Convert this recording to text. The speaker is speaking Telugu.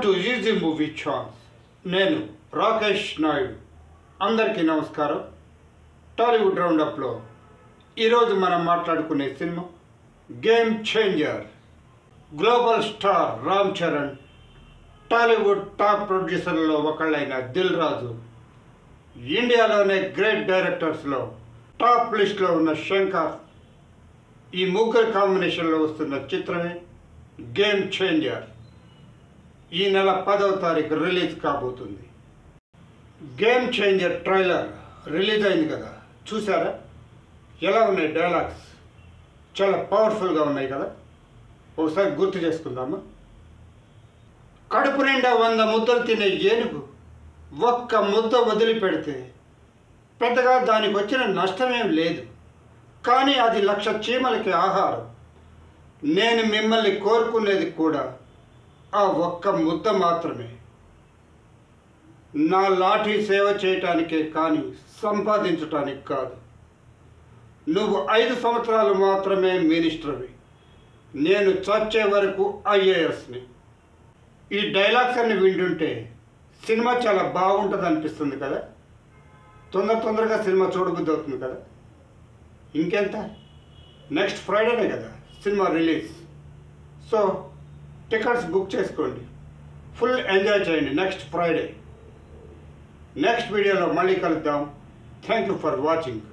Welcome to easy movie chance. నేను రాకేష్ నాయుడు. అందరికీ నమస్కారం. టాలీవుడ్ రౌండప్లో ఈరోజు మనం మాట్లాడుకునే cinema Game Changer. Global star Ram Charan, Tollywood top ప్రొడ్యూసర్లలో ఒకళ్ళైన దిల్ రాజు, ఇండియాలోనే గ్రేట్ డైరెక్టర్స్లో టాప్ లిస్ట్లో ఉన్న శంకర్, ఈ ముగ్గురు కాంబినేషన్లో వస్తున్న చిత్రమే గేమ్ చేంజర్. ఈ నెల 10వ తారీఖు రిలీజ్ కాబోతుంది. గేమ్ చేంజర్ ట్రైలర్ రిలీజ్ అయింది కదా, చూసారా? ఎలా ఉన్నాయి డైలాగ్స్? చాలా పవర్ఫుల్గా ఉన్నాయి కదా. ఒకసారి గుర్తు చేసుకుందామా? కడుపు నిండా 100 ముద్దలు తినే ఏనుగు ఒక్క ముద్ద వదిలిపెడితే పెద్దగా దానికి వచ్చిన నష్టమేం లేదు, కానీ అది 1,00,000 చీమలకి ఆహారం. నేను మిమ్మల్ని కోరుకునేది కూడా ఆ ఒక్క ముద్ద మాత్రమే. నా లాఠీ సేవ చేయటానికే కానీ సంపాదించటానికి కాదు. నువ్వు 5 సంవత్సరాలు మాత్రమే మినిస్టర్వి, నేను చచ్చే వరకు ఐఏఎస్ని. ఈ డైలాగ్స్ అన్ని వింటుంటే సినిమా చాలా బాగుంటుంది అనిపిస్తుంది కదా. తొందరగా సినిమా చూడబుద్ధి అవుతుంది కదా. ఇంకెంత, నెక్స్ట్ ఫ్రైడేనే కదా cinema release. So tickets book చేసుకోండి, ఫుల్ ఎంజాయ్ చేయండి నెక్స్ట్ ఫ్రైడే. నెక్స్ట్ వీడియోలో మళ్ళీ కలుద్దాం. Thank you for watching.